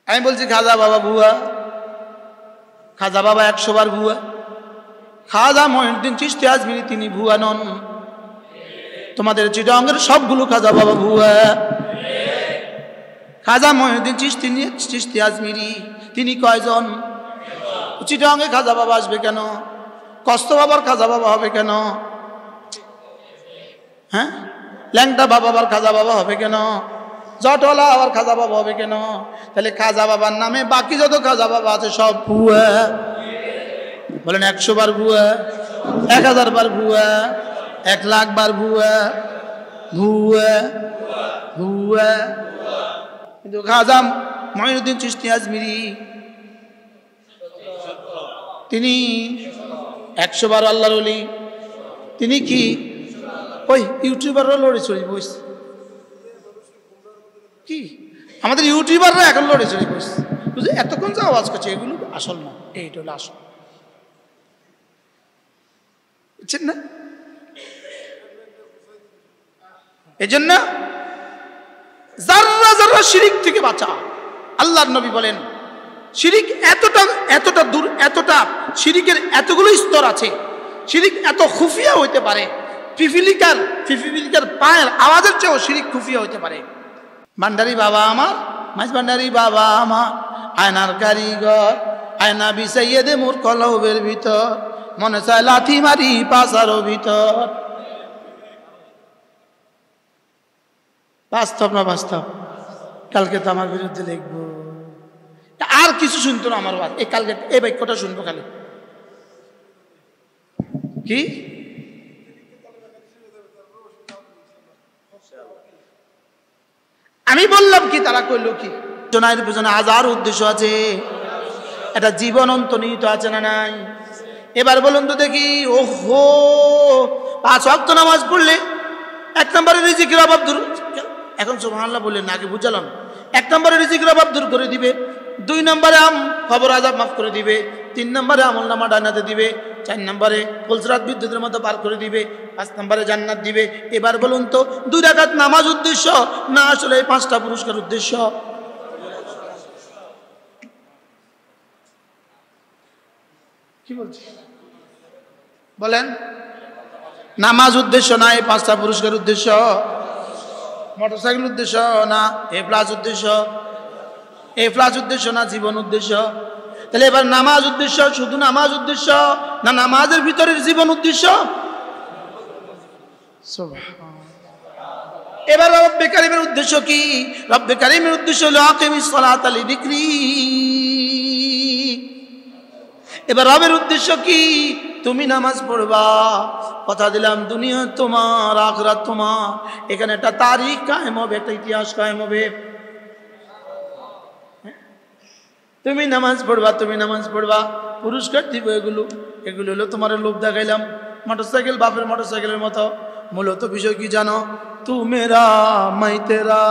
আমি বলছি খাজা বাবা ভুয়া, খাজা বাবা 100 বার ভুয়া। খাজা মঈনুদ্দিন চিশতি আজমিরি তিনি ভুয়া নন। তোমাদের চিটাঙ্গের সবগুলো খাজা বাবা ভুয়া। খাজা মঈনুদ্দিন চিশতি আজমিরি তিনি কয়জন? চিটাঙ্গে খাজা বাবা আসবে কেন? কষ্ট বাবার খাজা বাবা হবে কেন? হ্যাঁ, ল্যাংটা বাবা আবার খাজা বাবা হবে কেন? জটওয়ালা আবার খাজা বাবা হবে কেন? তাহলে খাজা বাবার নামে বাকি যত খাজা বাবা আছে সব ভুয়া। বলেন 100 বার ভুয়া, 1000 বার ভুয়া, 1 লাখ বার ভুয়া, ভুয়া ভুয়া। কিন্তু খাজা মঈনুদ্দিন চিশতি আজমিরি তিনি 100 বার আল্লাহর ওলি। তিনি কি ওই ইউটিউবাররা লড়ে চড়ে বসছে? কি আমাদের ইউটিউবাররা এখন লড়ে চড়ে বসছে, বুঝলি? এতক্ষণ যে আওয়াজ করছে এগুলো আসল না, এইটা হলো আসল, বুঝছেন না? এই জন্য যারা যারা শিরিক থেকে বাঁচা। আল্লাহর নবী বলেন শিরিক এতটা এতটা দূর, এতটা শিরিকের এতগুলো স্তর আছে। শিরিক এত খুফিয়া হইতে পারে, পিপিলিকার পায়ের আওয়াজের চেয়েও শিরিক খুফিয়া হইতে পারে। ভান্ডারি বাবা আমার, মাঝ ভান্ডারি বাবা আমার, আয়নার কারিগর, আয়না বিছাইয়ে দে মোর কলবের ভিতর, মনে চায় লাথি মারি পাশারও ভিতর। বাস্তব না বাস্তব? কালকে তো আমার বিরুদ্ধে লিখবো, আর কিছু শুনতো না আমার বাদ, এই কালকে এই বাক্যটা শুনবো খালি। কি আমি বললাম কি, তারা কইল কি? জনায়ের পেছনে হাজার উদ্দেশ্য আছে, এটা জীবন অন্তর্নিহিত আছে না নাই? এবার বলুন তো দেখি, ওহো 5 ওয়াক্ত নামাজ পড়লে 1 নম্বরে রিজিকের অভাব দূর, এখন সুবহানাল্লাহ বললেন আগে বুঝালাম। 1 নম্বরে রিজিকের অভাব দূর করে দিবে, 2 নম্বরে কবর আযাব মাফ করে দিবে, 3 নম্বরে আমলনামা ডানাতে দিবে, 4 নম্বরে ফুলসরাত বিদ্যুতের মতো পার করে দিবে, 5 নম্বরে জান্নাত দিবে। এবার বলুন তো 2 রাকাত নামাজ উদ্দেশ্য না আসলে 5টা পুরস্কার উদ্দেশ্য? কি বলছি বলেন? নামাজ উদ্দেশ্য না এই 5টা পুরস্কার উদ্দেশ্য? মোটরসাইকেল উদ্দেশ্য না এ প্লাস উদ্দেশ্য? এ প্লাস উদ্দেশ্য না জীবন উদ্দেশ্য? তাহলে এবার নামাজ উদ্দেশ্য, শুধু নামাজ উদ্দেশ্য না নামাজের ভিতরের জীবন উদ্দেশ্য? এবার রব্বে কারীমের উদ্দেশ্য কি? রব্বে কারীমের উদ্দেশ্য হলো আকিমিস সালাতা লিযিকরি। এবার রবের উদ্দেশ্য কি? তুমি নামাজ পড়বা, কথা দিলাম দুনিয়া তোমার, আখিরাত তোমার। এখানে একটা তারিখ কায়েম হবে, একটা ইতিহাস কায়েম হবে। তুমি নামাজ পড়বা, তুমি নামাজ পড়বা, পুরস্কার দিব। এগুলো হলো তোমার লোভ দেখাইলাম। মোটরসাইকেল বাপের মোটরসাইকেলের মতো। মূলত বিষয় কি জানো? তু মেরা মাই তেরা।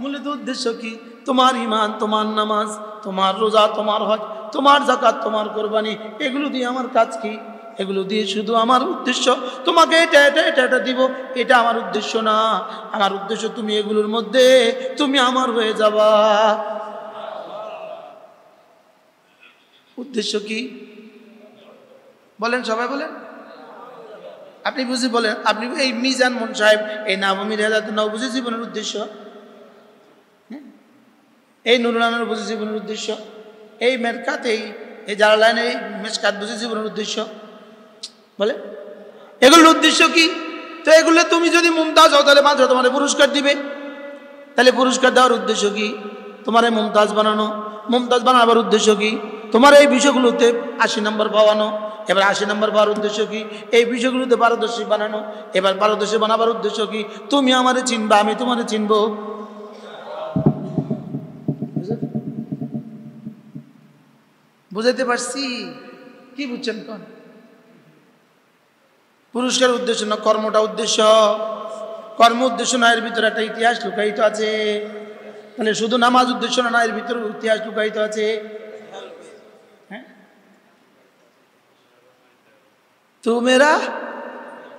মূলত উদ্দেশ্য কি? তোমার ইমান, তোমার নামাজ, তোমার রোজা, তোমার হজ, তোমার যাকাত, তোমার কোরবানি, এগুলো দিয়ে আমার কাজ কি? এগুলো দিয়ে শুধু আমার উদ্দেশ্য তোমাকে এটা এটা এটা এটা দিব, এটা আমার উদ্দেশ্য না। আমার উদ্দেশ্য তুমি এগুলোর মধ্যে তুমি আমার হয়ে যাবা। উদ্দেশ্য কি বলেন? সবাই বলেন, আপনি বুঝি বলেন। আপনি এই মিজান মন সাহেব, এই নাবমির হেদায়েত নাও বুঝি জীবনের উদ্দেশ্য? এই নুরুলানের বুঝি জীবনের উদ্দেশ্য? এই মেরকাত, এই জালালাইন, এই মেশকাত বুঝি জীবনের উদ্দেশ্য? বলে এগুলোর উদ্দেশ্য কি? তো এগুলো তুমি যদি মুমতাজ হও তাহলে মাত্র তোমার পুরস্কার দিবে। তাহলে পুরস্কার দেওয়ার উদ্দেশ্য কি? তোমার এই মুমতাজ বানানো। মুমতাজ বানাবার উদ্দেশ্য কি? তোমার এই বিষয়গুলোতে 80 নম্বর পাওয়ানো। এবার 80 নম্বর পাওয়ার উদ্দেশ্য কি? এই বিষয়গুলোতে পারদর্শী বানানো। এবার পারদর্শী বানাবার উদ্দেশ্য কি? তুমি আমারে চিনবা, আমি তোমারে চিনবো। বুঝাইতে পারছি? কি বুঝছেন? কোন পুরস্কার উদ্দেশ্য না, কর্মটা উদ্দেশ্য। কর্ম উদ্দেশ্য না, এর ভিতরে একটা ইতিহাস লুকায়িত আছে। মানে শুধু নামাজ উদ্দেশ্য না, এর ভিতরে ইতিহাস লুকায়িত আছে। হ্যাঁ,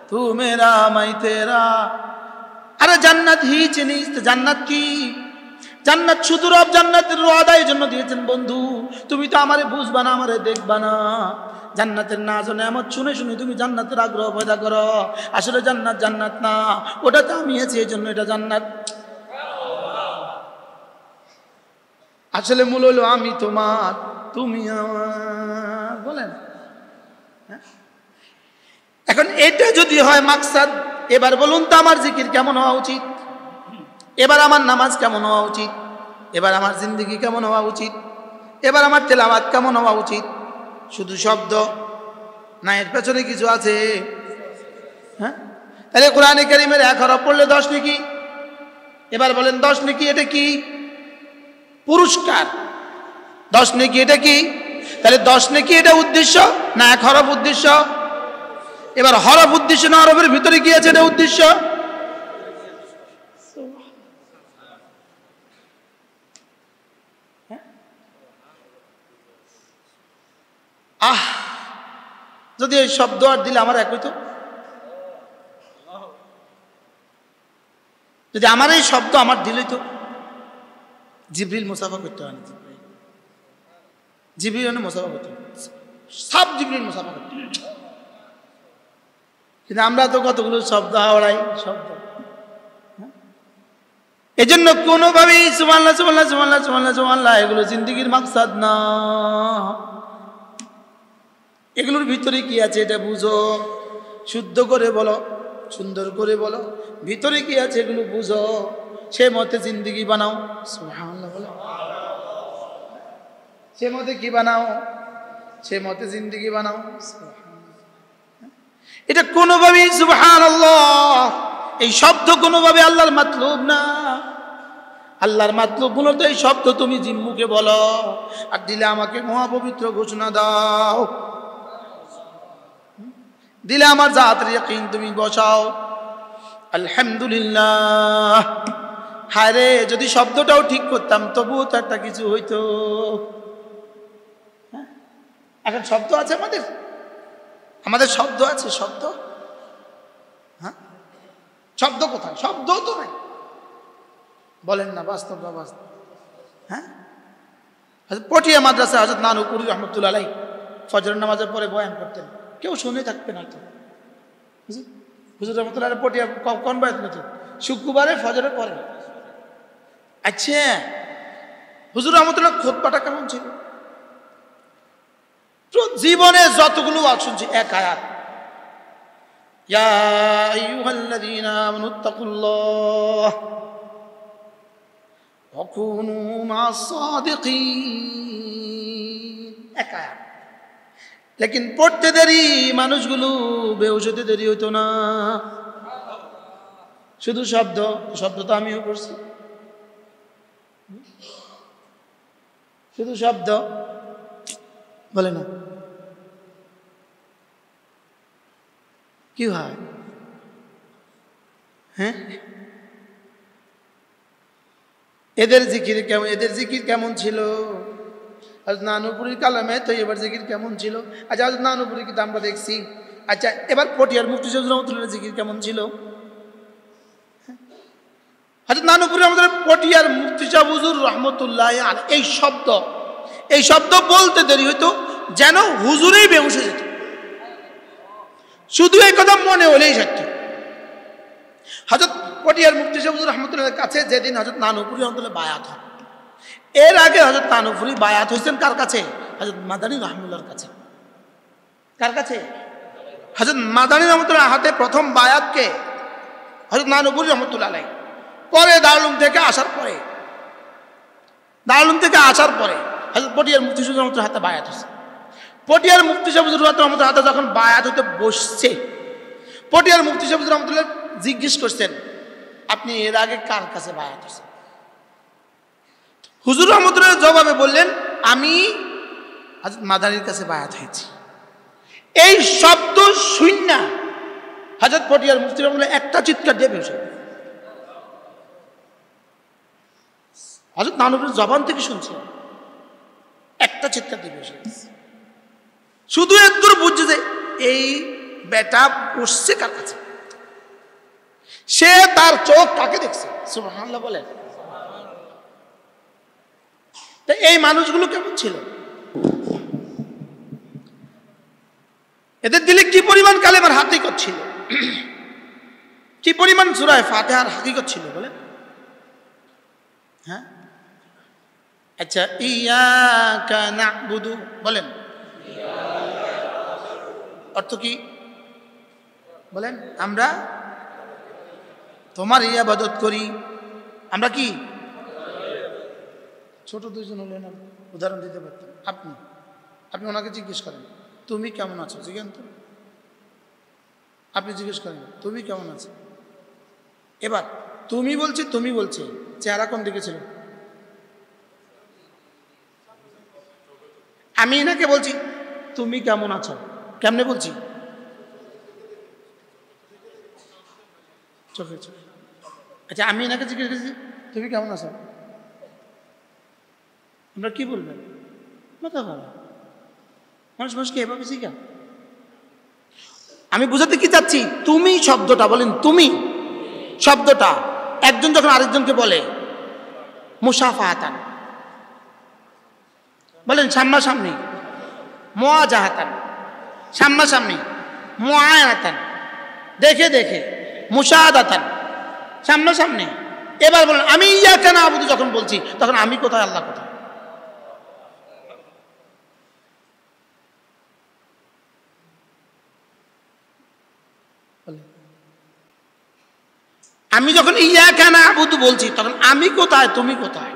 তু মেরা মাই তেরা। আরে জান্নাত হি চিনিস? জান্নাত কি? জান্নাত শুধু রব জান্নাতের ওয়াদার জন্য দিয়েছেন। বন্ধু তুমি তো আমারে বুঝবা না, আমারে দেখবা না, জান্নাতের নাজ ও নেয়ামত শুনে শুনে তুমি জান্নাতের আগ্রহ পয়দা করো। আসলে জান্নাত জান্নাত না, ওটা তো আমি আছি এই জন্য এটা জান্নাত। আসলে মূল হলো আমি তোমার, তুমি আমার, বলেন। এখন এটা যদি হয় মাকসাদ, এবার বলুন তো আমার জিকির কেমন হওয়া উচিত, এবার আমার নামাজ কেমন হওয়া উচিত, এবার আমার জিন্দেগি কেমন হওয়া উচিত, এবার আমার তেলাওয়াত কেমন হওয়া উচিত? শুধু শব্দ না, এর পেছনে কিছু আছে? হ্যাঁ, তাহলে কোরআনে কারীমের 1 হরফ পড়লে 10 নেকি। এবার বলেন 10 নেকি এটা কি? পুরস্কার। 10 নেকি এটা কি? তাহলে 10 নেকি এটা উদ্দেশ্য না 1 হরফ উদ্দেশ্য? এবার হরফ উদ্দেশ্য না হরফের ভিতরে কি আছে এটা উদ্দেশ্য? যদি এই শব্দ আর দিলে আমার এক হইতো, যদি আমার এই শব্দ আমার দিলেই তো জিবরিল মুসাফা করতে হয় না, জিবরিল মুসাফা করতে হয়, সব জিবরিল মুসাফা করতে হয়। কিন্তু আমরা তো কতগুলো শব্দ হাওড়াই শব্দ। এই জন্য কোনোভাবেই সুবহানাল্লাহ সুবহানাল্লাহ সুবহানাল্লাহ সুবহানাল্লাহ সুবহানাল্লাহ এগুলো জিন্দেগির মাকসাদ না। এগুলোর ভিতরে কি আছে এটা বুঝো, শুদ্ধ করে বলো, সুন্দর করে বলো, ভিতরে কি আছে এগুলো বুঝো, সে মতে জিন্দেগি বানাও। সুবহানাল্লাহ বলো, সে মতে কি বানাও, সে মতে জিন্দেগি বানাও। এটা কোনোভাবেই সুবহানাল্লাহ এই শব্দ কোনোভাবে আল্লাহর মাতলুব না। আল্লাহর মাতলুব মূলত এই শব্দ তুমি জিম্মুকে বলো, আর দিলে আমাকে মহাপবিত্র ঘোষণা দাও, দিলে আমার জাতের ইয়াকিন তুমি বসাও। আলহামদুলিল্লাহ। হায় রে, যদি শব্দটাও ঠিক করতাম তবুও তো একটা কিছু হইতো। এখন শব্দ আছে আমাদের, আমাদের শব্দ আছে, শব্দ। হ্যাঁ, শব্দ কোথায়? শব্দ তো নাই, বলেন না, বাস্তব বা বাস্তব। হ্যাঁ, পটিয়া মাদ্রাসা হযরত নানুপুরি রহমতুল্লাহ আলাইহি ফজরের নামাজের পরে বয়ান করতেন, কেউ শুনে থাকবে না তো। হুজুর রহমতুল্লাহ পটিয়া কোন বয়ান করতেন? শুক্রবারে ফজরের পরে। আচ্ছা, হুজুর রহমতুল্লাহ খুতবাটা কেমন ছিল? জীবনে যতগুলো ওয়াজ শুনছি এক আয়াত, ইয়া আইয়ুহাল্লাযীনা আমানুত্তাকুল্লাহ ওয়া কুনু মা'আস সাদিকিন, এক আয়াত। লেকিন পড়তে দেরি, মানুষগুলো বেহুশ হতে দেরি হইতো না। শুধু শব্দ, শব্দ তো আমিও করছি, শুধু শব্দ, বলে না কি হয়? হ্যাঁ, এদের জিকির কেমন, এদের জিকির কেমন ছিল? হযরত নানুপুরীর কালামে তো এবার জিকির কেমন ছিল? আচ্ছা, হযরত নানুপুরীর কিন্তু আমরা দেখছি। আচ্ছা, এবার পটিয়ার মুফতি সাহেব রহমতুল্লাহর জিকির কেমন ছিল? হযরত নানুপুরী আমাদের পটিয়ার মুফতি সাহেব হুজুর রহমতুল্লাহ আলাইহি এই শব্দ বলতে দেরি হইতো যেন হুজুরেই বেহুশ হয়ে যেত, শুধু এই কথা মনে হলেই সত্য। হযরত পটিয়ার মুফতি সাহেব হুজুর রহমতুল্লাহর কাছে যেদিন হযরত নানুপুরী রহমতুল্লাহ বায়াত হন, এর আগে হযরত নানুপুরী বায়াত হয়েছেন কার কাছে? হযরত মাদানী রহমতুল্লাহর কাছে। কার কাছে? হযরত মাদানী রহমতুল্লাহ হাতে প্রথম বায়াত কে? হযরত নানুপুরী রহমতুল্লাহ আলাইহি। পরে দারুলুম থেকে আসার পরে হযরত পটিয়ার মুফতি সাহেব রহমতুল্লাহ হাতে বায়াত হয়েছে। পটিয়ার মুফতি সাহেব রহমতুল্লাহ হাতে যখন বায়াত হতে বসছে, পটিয়ার মুফতি সাহেব রহমতুল্লাহ জিজ্ঞেস করছেন, আপনি এর আগে কার কাছে বায়াত হয়েছেন? হুজুর রহমতুল্লাহ জবাবে বললেন, আমি হযরত মাদানীর কাছে বায়াত হয়েছি। এই শব্দ শূন্য হযরত পটিয়ার মুফতি রহমতুল্লাহ একটা চিৎকার দিয়ে বের হয়েছে। হযরত নানুপুরীর জবান থেকে শুনছে, একটা চিৎকার দিয়ে বের হয়েছে। শুধু একদূর বুঝছে যে এই বেটা বসছে কার কাছে, সে তার চোখ কাকে দেখছে। সুবহানাল্লাহ বলেন। এই মানুষগুলো কেমন ছিল? এদের দিলে কি পরিমাণ কালেমার হাকিকত ছিল, কি পরিমাণ সূরা ফাতিহার হাকিকত ছিল বলেন? হ্যাঁ, আচ্ছা, ইয়াকা না'বুদু বলেন, অর্থ কি বলেন? আমরা তোমার ইবাদত করি। আমরা কি ছোট দুইজন হলেন, উদাহরণ দিতে পারতেন। আপনি ওনাকে জিজ্ঞেস করেন তুমি কেমন আছো, জিজ্ঞেস তো, আপনি জিজ্ঞেস করেন তুমি কেমন আছো। এবার তুমি বলছে চেহারা কোন দিকে ছিল? আমি এনাকে বলছি তুমি কেমন আছো, কেমনে বলছি? চোখে চোখে। আচ্ছা, আমি এনাকে জিজ্ঞেস করেছি তুমি কেমন আছো, আমরা কি বলবেন? মাথা ভালো মানুষকে এভাবে শিখা। আমি বুঝাতে কি চাচ্ছি, তুমি শব্দটা বলেন, তুমি শব্দটা একজন যখন আরেকজনকে বলে মুসাফাহাতান বলেন, সামনাসামনি মুআজাহাতান, সামনাসামনি মুআয়ানাতান, দেখে দেখে মুশাহাদাতান, সামনাসামনি। এবার বলেন আমি ইয়াকা না'বুদু যখন বলছি তখন আমি কোথায়, আল্লাহ কোথায়? আমি যখন ইয়াকা না'বুদু বলছি তখন আমি কোথায়, তুমি কোথায়?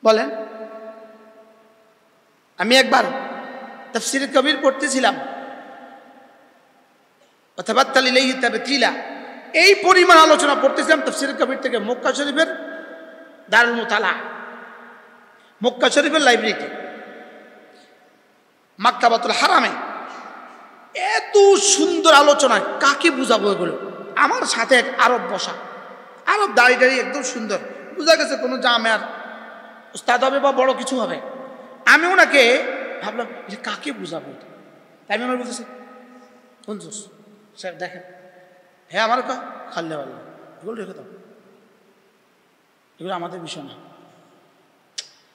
বলেন। আমি একবার তাফসীর কবির পড়তেছিলাম, ওয়াতাবাত্তাল ইলাইহি তাবতিলা, এই পরিমাণ আলোচনা পড়তেছিলাম তাফসীর কবির থেকে মক্কা শরীফের দারুল মুতালা, মক্কা শরীফের লাইব্রেরিতে, মাক্কাবাতুল হারামে। এত সুন্দর আলোচনা, কাকে বুঝাবো এগুলো? আমার সাথে এক আরব বসা, আরব দাড়ি একদম সুন্দর, বোঝা গেছে কোনো জামেয়ার উস্তাদ হবে বা বড় কিছু হবে। আমি ওনাকে ভাবলাম যে কাকে বুঝাবো, তাই আমি আমার বলতেছি হুজুর স্যার দেখেন, হ্যাঁ আমার খাল্লে আল্লাহ, এগুলো রেখে দাও, এগুলো আমাদের বিষয় না।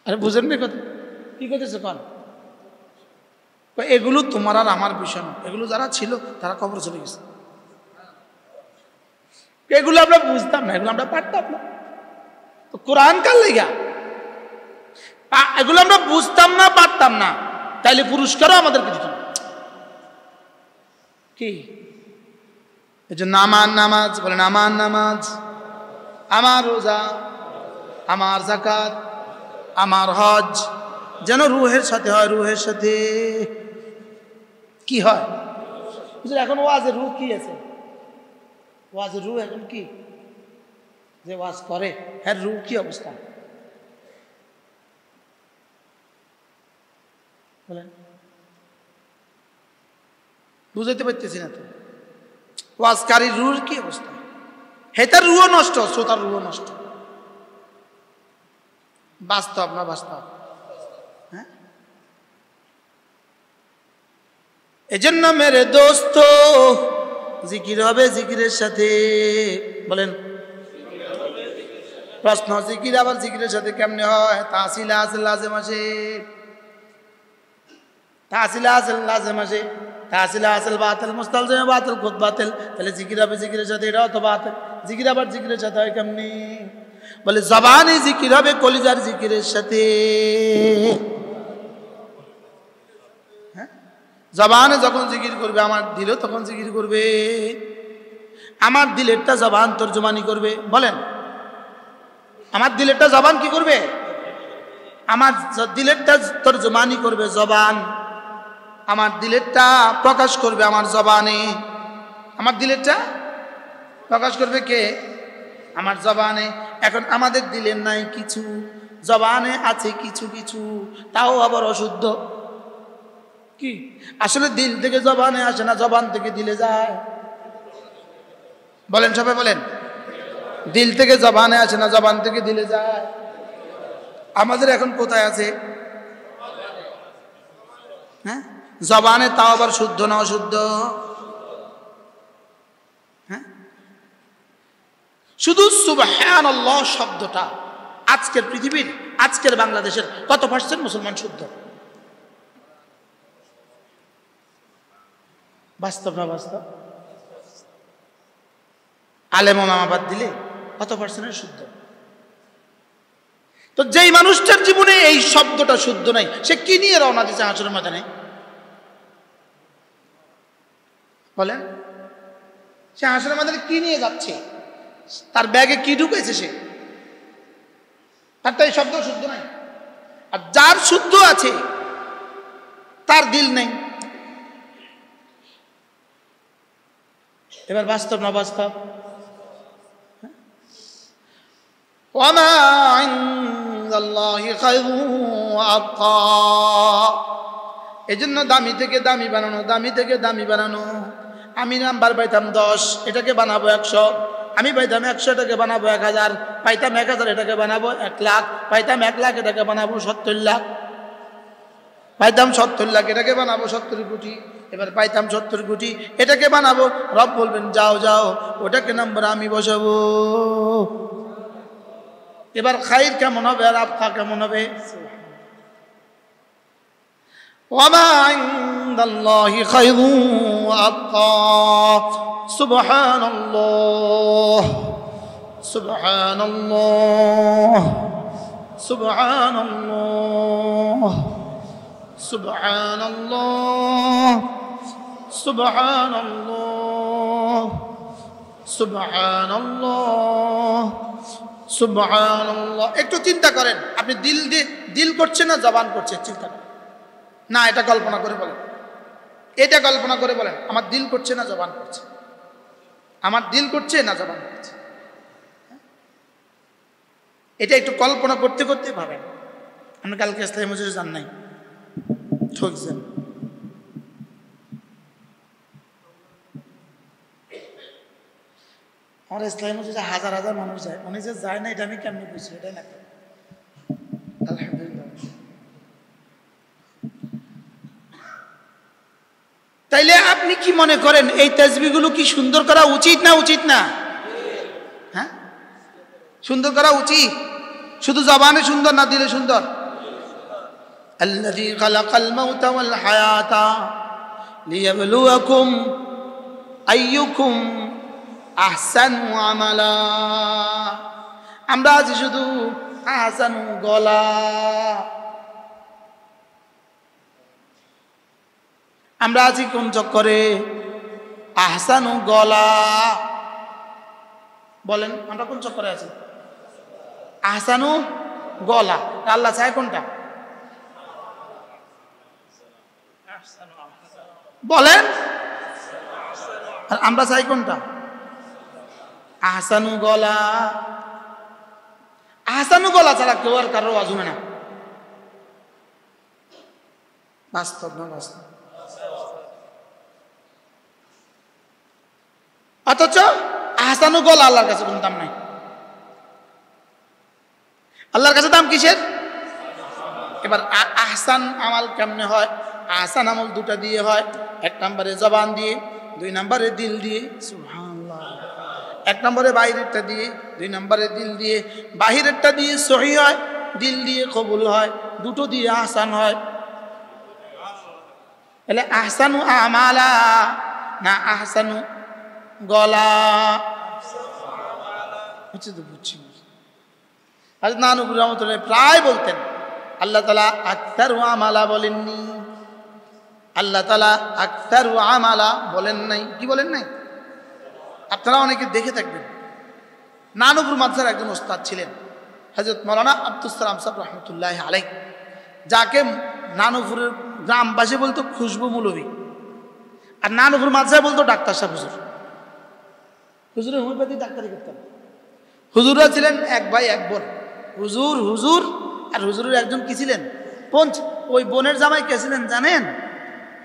আরে বুঝেন না কথা কি করতেছে কন? এগুলো তোমার আর আমার বিষয় না, এগুলো যারা ছিল তারা কবর চলে গেছে, এগুলো আমরা বুঝতাম না, এগুলো আমরা পারতাম না। তো কোরআন কার লেগা এগুলো আমরা বুঝতাম না, পারতাম না, তাইলে পুরস্কারও আমাদেরকে দিত না। কি এই জন্য আমার নামাজ বলেন, আমার নামাজ, আমার রোজা, আমার যাকাত, আমার হজ যেন রুহের সাথে হয়, রুহের সাথে কি হয়? এখন ওয়াজের রুহ কি আছে? ওয়াজের রুহ এখন কি, যে ওয়াজ করে হ্যাঁ রুহ কি অবস্থা বলেন? বুঝাইতে পারতেছি না তো, ওয়াজকারীর রুহ কি অবস্থা? হেতার রুহ নষ্ট, শ্রোতার রুহ নষ্ট। বাস্তব না বাস্তব? হ্যাঁ, এজন্য মেরে দোস্ত জিকির হবে জিকিরের সাথে, বলেন প্রশ্ন, জিকির আবার জিকিরের সাথে কেমনে হয়? তাহসিল হাসিল লাজেম আসে, তাহসিল হাসিল লাজেম আসে, তাহসিল হাসিল বাতিল, মুস্তালজিম বাতিল, খুদ বাতিল, তাহলে জিকির হবে জিকিরের সাথে, এটাও তো বাতিল। জিকির আবার জিকিরের সাথে হয় কেমনি? বলে জবানে জিকির হবে কলিজার জিকিরের সাথে। হ্যাঁ, জবানে যখন জিকির করবে আমার দিলও তখন জিকির করবে, আমার দিলেরটা জবান তর্জমানি করবে। বলেন আমার দিলেরটা জবান কি করবে? আমার দিলেরটা তর্জমানি করবে জবান, আমার দিলেরটা প্রকাশ করবে আমার জবানে, আমার দিলেরটা প্রকাশ করবে কে? আমার জবানে। এখন আমাদের দিলের নাই কিছু, জবানে আছে কিছু কিছু, তাও আবার অশুদ্ধ। কি আসলে দিল থেকে জবানে আসে না, জবান থেকে দিলে যায়? বলেন সবাই বলেন, দিল থেকে জবানে আসে না, জবান থেকে দিলে যায়? আমাদের এখন কোথায় আছে? হ্যাঁ, জবানে, তাও আবার শুদ্ধ না অশুদ্ধ? হ্যাঁ, শুধু সুবহানাল্লাহ শব্দটা আজকের পৃথিবীর, আজকের বাংলাদেশের কত পার্সেন্ট মুসলমান শুদ্ধ? বাস্তব না বাস্তব? আলেম ওলামা বাদ দিলে কত পার্সেন্টের শুদ্ধ? তো যেই মানুষটার জীবনে এই শব্দটা শুদ্ধ নাই, সে কি নিয়ে রওনা দিচ্ছে হাসরের ময়দানে? বলেন, সে হাসরের ময়দানে কি নিয়ে যাচ্ছে? তার ব্যাগে কি ঢুকেছে সে? তার তো এই শব্দ শুদ্ধ নাই। আর যার শুদ্ধ আছে তার দিল নেই। এবার বাস্তব না বাস্তব? ওয়ামা ইনদাল্লাহি খায়রুন ওয়া আবকা। এজন্য দামি থেকে দামি বানানো, দামি থেকে দামি বানানো। আমি নাম্বার পাইতাম 10, এটাকে বানাবো 100। আমি পাইতাম 100, এটাকে বানাবো 1000। পাইতাম 1000, এটাকে বানাবো 1 লাখ। পাইতাম 1 লাখ, এটাকে বানাবো 70 লাখ। পাইতাম 70 লাখ, এটাকে বানাবো 70 কোটি। এবার পাইতাম 70 কোটি, এটাকে বানাবো। রব বলবেন যাও যাও, ওটাকে নাম্বার আমি বসাবো। এবার খাইর কেমন হবে আর আবকা কেমন হবে? ওয়ামা ইনদাল্লাহি খায়রুন ওয়া আবকা। সুবহানাল্লাহ, সুবহানাল্লাহ, সুবহানাল্লাহ, সুবহানাল্লাহ, সুবহানাল্লাহ, সুবহানাল্লাহ, সুবহানাল্লাহ। একটু চিন্তা করেন, আপনি দিল দিয়ে দিল করছেন না জবান করছেন? চিন্তা করেন না, এটা কল্পনা করে বলেন, এটা কল্পনা করে বলেন, আমার দিল করছে না জবান করছে? আমার দিল করছে না জবান করছে? এটা একটু কল্পনা করতে করতে ভাবেন। আপনি কালকে ইসলামী মসজিদে যান নাই, ঠকছেন। আমার ইসলামী মসজিদে হাজার হাজার মানুষ যায়, উনি যে যায় না এটা আমি কেমনি বুঝছি? এটাই না, আলহামদুলিল্লাহ। তাইলে আপনি কি মনে করেন এই তাসবিহগুলো কি সুন্দর করা উচিত না উচিত না? হ্যাঁ, সুন্দর করা উচিত। শুধু জবানে সুন্দর না, দিলে সুন্দর। আল্লাযী খালাকাল মাউতা ওয়াল হায়াতা লিয়াবলুয়াকুম আইয়ুকুম আহসানু আমালা। আমরা আছি শুধু আহসানু গলা, আমরা আছি কোন চক্করে? আহসানু গলা। বলেন আমরা কোন চক্করে আছি? আহসানু গলা। আল্লাহ চায় কোনটা? বলেন, আর আমরা চাই কোনটা? আহসানু গলা। আহসানু গলা ছাড়া কেউ আর কারো আওয়াজ শুনে না। বাস্তব না বাস্তব? অথচ আহসানু গলা আল্লাহর কাছে কোনো দাম নাই। আল্লাহর কাছে দাম কিসের? এবার আহসান আমাল কেমনে হয়? আহসান আমল দুটা দিয়ে হয়। 1 নম্বরে জবান দিয়ে, 2 নম্বরে দিল দিয়ে। সুবহানাল্লাহ। 1 নম্বরে বাইরেরটা দিয়ে, 2 নম্বরে দিল দিয়ে। বাহিরেরটা দিয়ে সহি হয়, দিল দিয়ে কবুল হয়, দুটো দিয়ে আহসান হয়। তাহলে আহসানু আমালা না আহসানু গলা? হচ্ছে তো বুঝছি। হযরত নানুপুর রহমাতুল্লাহ প্রায় বলতেন, আল্লাহ তাআলা আকতারু আমালা বলেননি, আল্লাহ তাআলা আকতারু আমালা বলেন নাই। কি বলেন নাই? আপনারা অনেকে দেখে থাকবেন, নানুপুর মাদ্রাসার একজন ওস্তাদ ছিলেন হযরত মাওলানা আব্দুস সালাম সাহেব রহমতুল্লাহ আলাইহি, যাকে নানুপুরের গ্রামবাসী বলতো খুশবু মৌলভী, আর নানুপুর মাদ্রাসায় বলতো ডাক্তার সাহেব হুজুর। হুজুরের হোমিওপ্যাথি ডাক্তারি করতেন। হুজুররা ছিলেন 1 ভাই 1 বোন। হুজুর হুজুর আর হুজুরের একজন কি ছিলেন? পঞ্চ। ওই বোনের জামাই কে ছিলেন জানেন?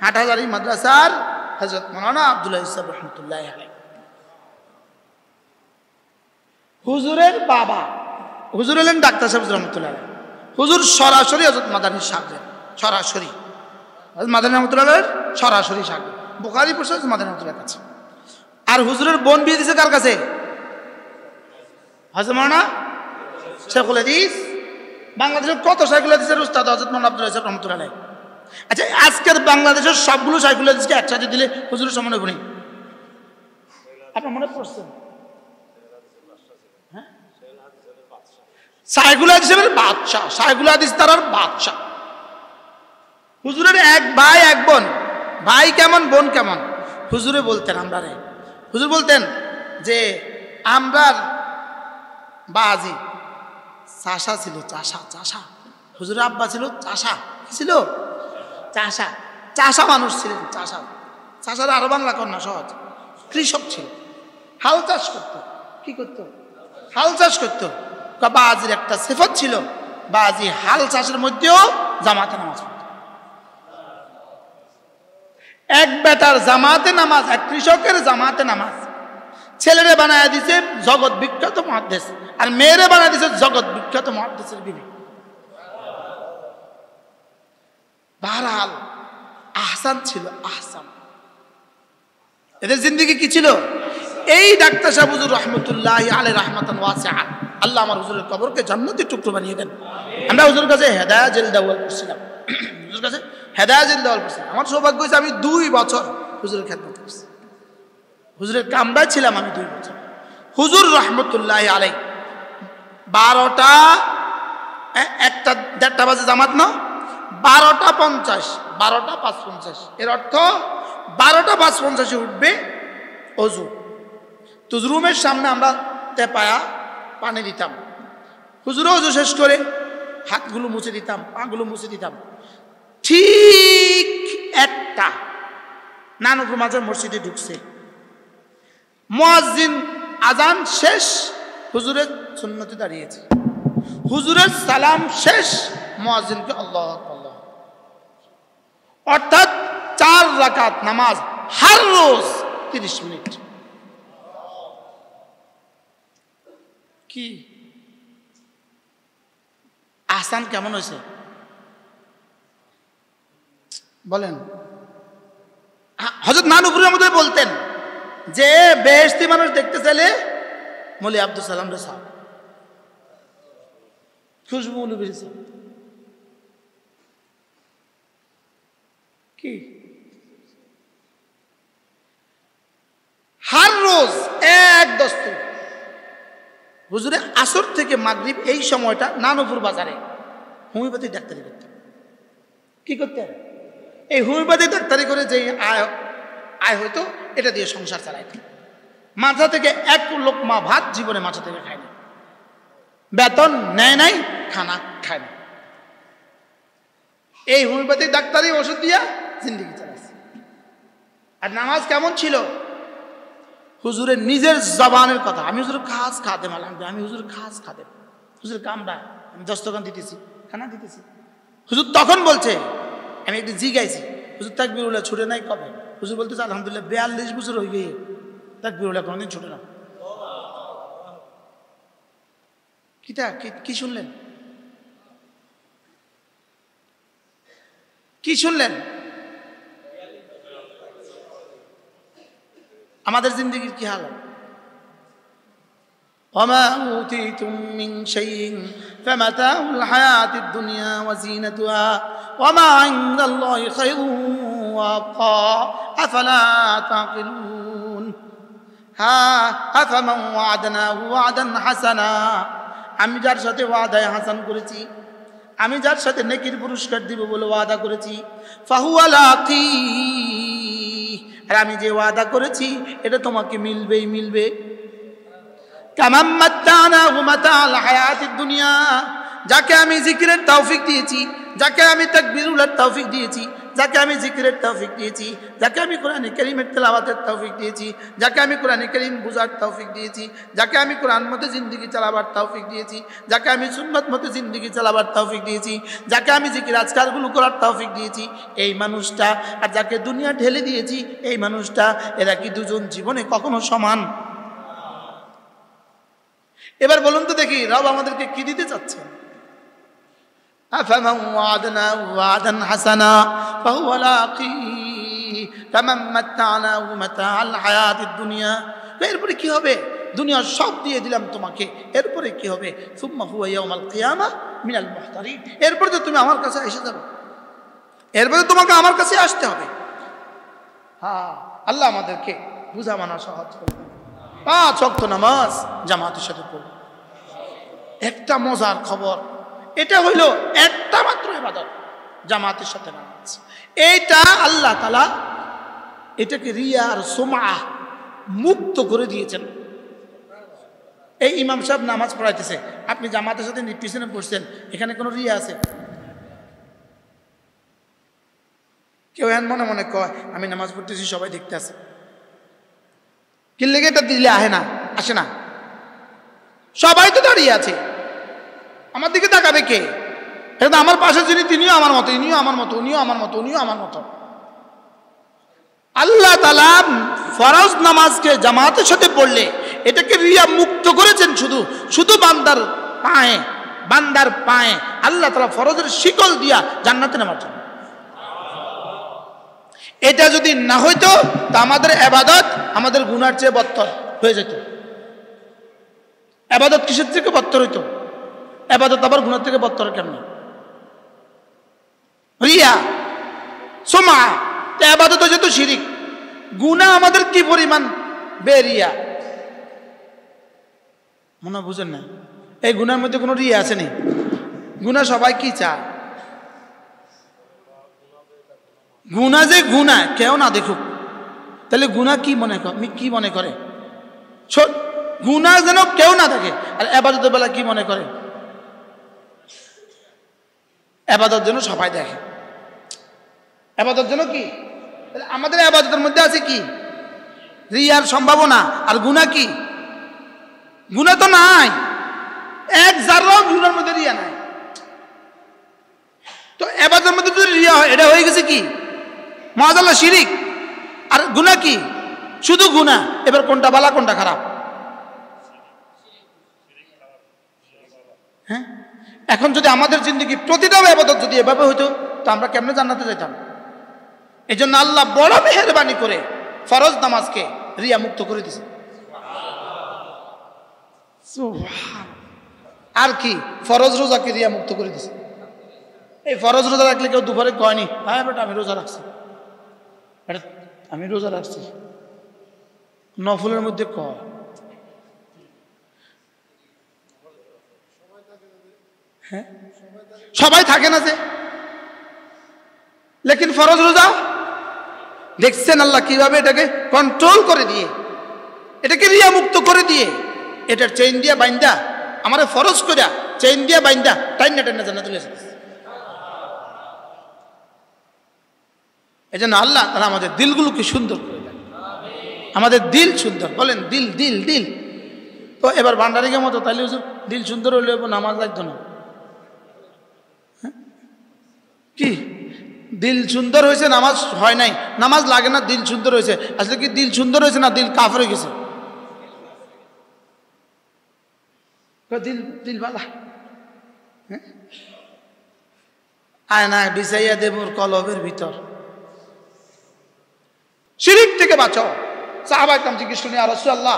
হাটহাজারী মাদ্রাসার হযরত মাওলানা আব্দুল্লাহ সাহেব রহমতুল্লাহ আলাইহি। হুজুরের বাবা হুজুর হলেন ডাক্তার সাহেব রহমতুল্লাহ আলাইহি। হুজুর সরাসরি হযরত মাদানী সাহেব, সরাসরি হযরত মাদানী রহমতুল্লাহ সরাসরি সাহেব, বুখারী পড়ছে মাদানী রহমতুল্লাহ কাছে। আর হুজুরের বোন বিয়ে দিয়েছে কার কাছে? হযরত মাওলানা শেখুল হাদিস, বাংলাদেশের কত শাইখুল হাদিসের উস্তাদ হযরত মাওলানা আব্দুল রাজ্জাক রাহমাতুল্লাহ আলাইহি। আচ্ছা, আজকের বাংলাদেশের সবগুলো শাইখুল হাদিসকে একসাথে দিলে হুজুরের সমান হবে না? আপনার মনে পড়ছে? হ্যাঁ, শাইখুল হাদিসের বাদশা, শাইখুল হাদিস তার বাদশা। হুজুরের এক ভাই এক বোন, ভাই কেমন বোন কেমন। হুজুরে বলতেন আমরা রে, হুজুর বলতেন যে আমরার বাজি চাষা ছিল, চাষা চাষা। হুজুরের আব্বা ছিল চাষা, কি ছিল? চাষা, চাষা মানুষ ছিলেন, চাষা। চাষার আরো বাংলা কন্যা সহজ, কৃষক ছিল, হাল চাষ করতো। কি করতো? হাল চাষ করতো। বাজির একটা সিফত ছিল, বাজি হাল চাষের মধ্যেও জামাতে নামাজ পড়তো। এক বেটার জামাতে নামাজ, এক কৃষকের জামাতে নামাজ। ছেলেরে বানায় দিছে জগৎ বিখ্যাত মুহাদ্দিস, আর মেয়েরে বানায় দিছে জগৎ বিখ্যাত মুহাদ্দিসের বিবি। বাহরহাল আহসান ছিল, আহসান। এদের জিন্দেগি কি ছিল? এই ডাক্তার সাহেব হুজুর রহমতুল্লাহি আলাইহি রাহমাতান ওয়াসিআ, আল্লাহ আমার হুজুরের কবরকে জান্নাতের টুকরো বানিয়ে দেন। আমরা হুজুরের কাছে হেদায়েত জিলদাওয়াল করছিলাম, হুজুরের কাছে হেদায়েত জিলদাওয়াল করছিলাম। আমার সৌভাগ্য হয়েছে আমি 2 বছর হুজুরের খেদমত করছি, হুজুরের কামরায় ছিলাম আমি 2 বছর। হুজুর রহমতুল্লাহি আলাইহি 12টা 1টা 1:30 বাজে জামাত না, 12টা 50, 12টা 5:50, এর অর্থ 12টা 5:50 উঠবে অজু। তো রুমের সামনে আমরা তেপায়া পানি দিতাম, হুজুরে অজু শেষ করে হাতগুলো মুছে দিতাম, পাগুলো মুছে দিতাম। ঠিক 1টা নানুপুর মাঝে মসজিদে ঢুকছে, মুয়াজ্জিন আজান শেষ, হুজুরের সুন্নতে দাঁড়িয়েছে, হুজুরের সালাম শেষ, মুয়াজ্জিনকে আল্লাহু আকবার, অর্থাৎ 4 রাকাত নামাজ হর রোজ 30 মিনিট। কি আহসান কেমন হয়েছে বলেন? হযরত নানুপুরের মধ্যে বলতেন যে বেহেশতি মানুষ দেখতে চাইলে মৌলী আব্দুল সালাম রে সাহেব, খুশবু মৌলবীর সাহেব। কি হর রোজ এক দস্তর। হুজুরে আসর থেকে মাগরিব এই সময়টা নানুপুর বাজারে হোমিওপ্যাথিক ডাক্তারি করতেন। কি করতেন? এই হোমিওপ্যাথিক ডাক্তারি করে যে আয় হয়তো এটা দিয়ে সংসার চালাইতেন। মাথা থেকে 1 লোকমা ভাত জীবনে মাথা থেকে খায়নি, বেতন নেয় নাই, খানা খায় না। এই হোমিওপ্যাথিক ডাক্তারি ওষুধ দিয়া জিন্দেগি চালাইছে। আর নামাজ কেমন ছিল? হুজুরের নিজের জবানের কথা, আমি হুজুর খাস খাদেম, আমি হুজুর খাস খাদেম, হুজুর কামরা, আমি দস্তরখান দিতেছি, খানা দিতেছি। হুজুর তখন বলছে, আমি একটু জিগাইছি, হুজুর তাকবীরুল্লাহ ছুটে নাই কবে? হুজুর বলতেছে আলহামদুলিল্লাহ 42 বছর হয়ে গিয়ে তাকবীরুল্লাহ কোনোদিন ছুটে না। কি শুনলেন? কি শুনলেন? আমাদের জিন্দেগির কি হাল? ওয়ামা উতিতুম মিন শাইইন ফামাতাউল হায়াতিদ দুনিয়া ওয়া যিনাতুহা ওয়ামা ইনদাল্লাহি খায়রুন ওয়া আবকা আফালা তাকিলুন। আফামান ওয়া'আদনাহু ওয়া'দান হাসানা, আমি যার সাথে ওয়াদায়ে হাসান করেছি, আমি যার সাথে নেকির পুরস্কার দিব বলে ওয়াদা করেছি, ফাহুয়া লাকি, আর আমি যে ওয়াদা করেছি এটা তোমাকে মিলবেই মিলবে। কামাম মাত্তানাহু মাতাল হায়াতিদ দুনিয়া, যাকে আমি জিকিরের তৌফিক দিয়েছি, যাকে আমি তাকবীরুল্লাহর তৌফিক দিয়েছি, যাকে আমি জিকিরের তৌফিক দিয়েছি, যাকে আমি কোরআনে কারীমের তেলাওয়াতের তৌফিক দিয়েছি, যাকে আমি কোরআনে কারীম বুঝার তৌফিক দিয়েছি, যাকে আমি কোরআন মতে জিন্দেগি চালাবার তৌফিক দিয়েছি, যাকে আমি সুন্নাত মতে জিন্দেগি চালাবার তৌফিক দিয়েছি, যাকে আমি জিকির আজকারগুলো করার তৌফিক দিয়েছি, এই মানুষটা আর যাকে দুনিয়া ঢেলে দিয়েছি এই মানুষটা, এরা কি দুজন জীবনে কখনো সমান? এবার বলুন তো দেখি রব আমাদেরকে কি দিতে চাচ্ছে? আফামান ওয়া'আদনাহু ওয়া'দান হাসানা ফাহুয়া লাকি কামান মাত্তানাহু মাতাআল হায়াতিদ দুনিয়া। এরপরে কি হবে? দুনিয়ার সব দিয়ে দিলাম তোমাকে, এরপরে কি হবে? সুম্মা হুয়া ইয়াউমাল কিয়ামা মিনাল মুহতারিন, এরপরে তো তুমি আমার কাছে এসে যাবে, এরপরে তোমাকে আমার কাছে আসতে হবে। হ্যাঁ, আল্লাহ আমাদেরকে বুঝা মানা সহজ করে দেবে। 5 ওয়াক্ত নামাজ জামাতের সাথে পড়ব। একটা মজার খবর, এটা হইল একটা মাত্র ইবাদত, জামাতের সাথে নামাজ। এইটা আল্লাহ তাআলা এটাকে রিয়া আর সুমআহ মুক্ত করে দিয়েছেন। এই ইমাম সাহেব নামাজ পড়াইতেছে, আপনি জামাতের সাথে পিছনে বসছেন, এখানে কোনো রিয়া আছে? কেউ এন মনে মনে কয় আমি নামাজ পড়তেছি সবাই দেখতে আছে, কি লেগে এটা দিলে আসে না? সবাই তো দাঁড়িয়ে আছে, আমার দিকে তাকাবে কে? এটা আমার পাশে যিনি তিনিও আমার মতো, ইনিও আমার মতো, উনিও আমার মতো, উনিও আমার মতো। আল্লাহ তাআলা ফরজ নামাজকে জামাতের সাথে পড়লে এটাকে রিয়া মুক্ত করেছেন। শুধু শুধু বান্দার পায়ে আল্লাহ তাআলা ফরজের শিকল দিয়া জান্নাতে নামার জন্য। এটা যদি না হইতো তা আমাদের ইবাদত আমাদের গুনার চেয়ে বদতর হয়ে যেত। ইবাদত কিসের থেকে বদতর হইতো? ইবাদত আবার গুনার থেকে বদতর কেমন? রিয়া সুমআহ, ইবাদত যেত শিরিক, গুনাহ আমাদের কি পরিমাণ বেরিয়া, মনে বুঝেন না? এই গুনার মধ্যে কোনো রিয়া আছে নি? গুনাহ সবাই কি চায়? গুনাহ যে গুনাহ কেউ না দেখুক, তাহলে গুনাহ কি মনে করে? গুনাহ যেন কেউ না দেখে। আর ইবাদতের বেলা কি মনে করে? ইবাদত যেন সবাই দেখে, ইবাদত যেন কি? আমাদের ইবাদতের মধ্যে আছে কি? রিয়ার সম্ভাবনা। আর গুনাহ কি? গুনাহ তো নাই, এক জাররাও গুনার মধ্যে রিয়া নাই। তো ইবাদতের মধ্যে যদি রিয়া হয়, এটা হয়ে গেছে কি? মাআযাল্লাহ শিরিক। আর গুনাহ কি? শুধু গুনাহ। এবার কোনটা ভালো কোনটা খারাপ? হ্যাঁ, এখন যদি আমাদের জিন্দেগি প্রতিটা ইবাদত যদি এভাবে হইতো, তো আমরা কেমনে জান্নাতে যেতাম? এই জন্য আল্লাহ বড় মেহেরবানি করে ফরজ নামাজকে রিয়া মুক্ত করে দিয়েছে। আর কি? ফরজ রোজাকে রিয়া মুক্ত করে দিয়েছে। এই ফরজ রোজা রাখলে কেউ দুপুরে কয়নি, হ্যাঁ বেটা আমি রোজা রাখছি, আমি রোজা রাখছি। নফলের মধ্যে কয়, হ্যাঁ সবাই থাকে না যে, লেকিন ফরজ রোজা দেখছেন আল্লাহ কিভাবে এটাকে কন্ট্রোল করে দিয়ে, এটাকে রিয়া মুক্ত করে দিয়ে, এটার চেইন দিয়া বাইন্দা, আমার ফরজ করে চেইন দিয়া বাইন্দা টাইনা টাইনা জান্নাতে নিয়ে এসেছে। এই জন্য আল্লাহ তারা আমাদের দিলগুলোকে সুন্দর করে দেন, আমাদের দিল সুন্দর। বলেন দিল দিল দিল। তো এবার ভান্ডারিকের মতো তাইলে দিল সুন্দর হইলে নামাজ লাগতো না? কি দিল সুন্দর হয়েছে নামাজ হয় নাই? নামাজ লাগে না, দিল সুন্দর হয়েছে। আসলে কি দিল সুন্দর হয়েছে না দিল কাফর হয়ে গেছে? দিল দিল বালা আয়না বিছাইয়া দেবুর কলবের ভিতর। শিরিক থেকে বাঁচাও। সাহাবায়ে কেরাম জিজ্ঞেস করলেন, ইয়া রাসূলুল্লাহ,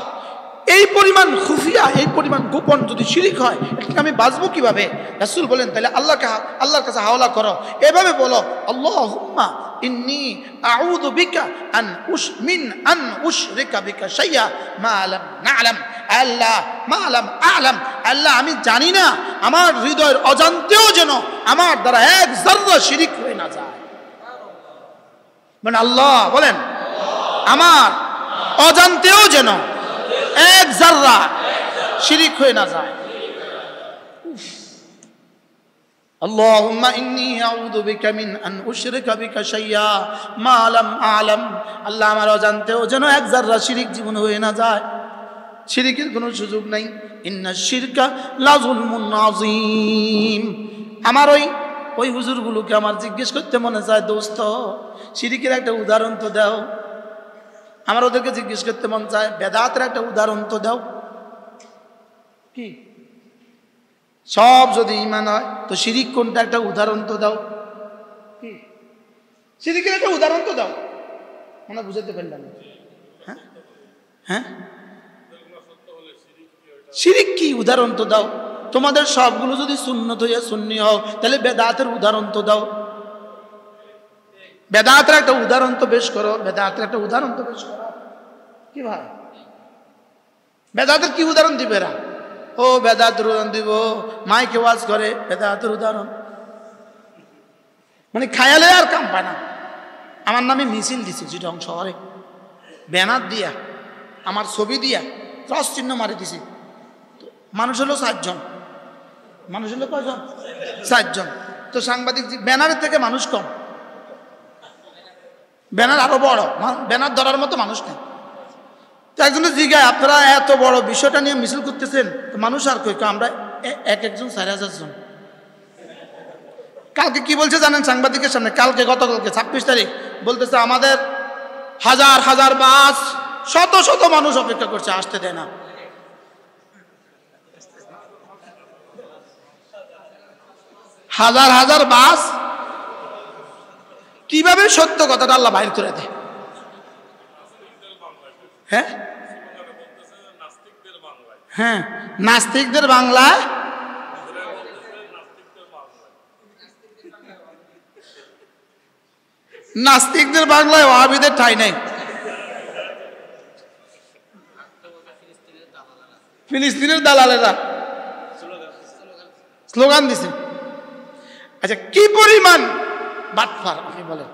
এই পরিমাণ খুফিয়া, এই পরিমাণ গোপন যদি শিরিক হয়, এটাকে আমি বাঁচবো কিভাবে? রাসূল বলেন, তাহলে আল্লাহর কাছে হাওলা করো, এভাবে বলো, আল্লাহুম্মা ইন্নী আউযু বিকা আন উশরিকা বিকা শাইআ মা লাম না'লাম। আল্লাহ মা লাম আ'লাম, আল্লাহ আমি জানি না, আমার হৃদয়ের অজান্তেও যেন আমার দ্বারা এক যাররা শিরিক হয়ে না যায়। মানে আল্লাহ বলেন, আমার অজান্তেও যেন এক যাররা শিরিক হয়ে না যায়। আল্লাহুম্মা ইন্নী আউযু বিকা মিন আন উশরিকা বিকা শাইআ মা লাম আ'লাম। আল্লাহ আমার অজান্তেও যেন এক যাররা শিরিক জীবন হয়ে না যায়, শিরিকের কোনো সুযোগ নাই। ইন্না শিরকা লাযুলমুন আযীম। আমার ওই হুজুরগুলোকে আমার জিজ্ঞেস করতে মনে চায়, দোস্ত শিরিকের একটা উদাহরণ তো দাও। আমার ওদেরকে জিজ্ঞেস করতে মন চায়, বেদাতের একটা উদাহরণ তো দাও। কি সব যদি ঈমান হয় তো শিরিক কোনটা একটা উদাহরণ তো দাও। কি শিরিকের একটা উদাহরণ তো দাও। মনে বুঝাতে পারলাম? হ্যাঁ হ্যাঁ শিরিক কি উদাহরণ তো দাও। তোমাদের সবগুলো যদি সুন্নত হইয়া সুন্নি হও, তাহলে বেদাতের উদাহরণ তো দাও। বেদাতের একটা উদাহরণ তো পেশ করো, বেদাতের একটা উদাহরণ তো পেশ করো। কি ভাই, বেদাতের কি উদাহরণ দিবে এরা? ও বেদাতের উদাহরণ দিব, মাইকে ওয়াজ করে, বেদাতের উদাহরণ। মানে খায়ালে আর কাম পায় না। আমার নামে মিছিল দিছে চিটং শহরে, ব্যানার দিয়া, আমার ছবি দিয়া, ক্রস চিহ্ন মারি দিছে। মানুষ হলো 7 জন। মানুষ হলো কয়জন? 7 জন। তো সাংবাদিক ব্যানারের থেকে মানুষ কম, ব্যানার আরো বড়, ব্যানার ধরার মতো মানুষ নেই। তো একজনের জিজ্ঞাসা, আপনারা এত বড় বিষয়টা নিয়ে মিছিল করতেছেন, তো মানুষ আর কই? আমরা একজন 4000 জন। কালকে কি বলছে জানেন সাংবাদিকের সামনে? গতকালকে 26 তারিখ বলতেছে আমাদের হাজার হাজার বাস, শত শত মানুষ অপেক্ষা করছে, আসতে দেয় না। হাজার হাজার বাস। কিভাবে সত্য কথাটা আল্লাহ বাইর করে দেয়? হ্যাঁ হ্যাঁ, নাস্তিকদের বাংলায়, নাস্তিকদের বাংলায় ওয়াহাবিদের ঠাঁই নাই। ফিলিস্তিনের দালালেরা স্লোগান দিছে। আচ্ছা, কি পরিমাণ বাটফার আপনি বলেন?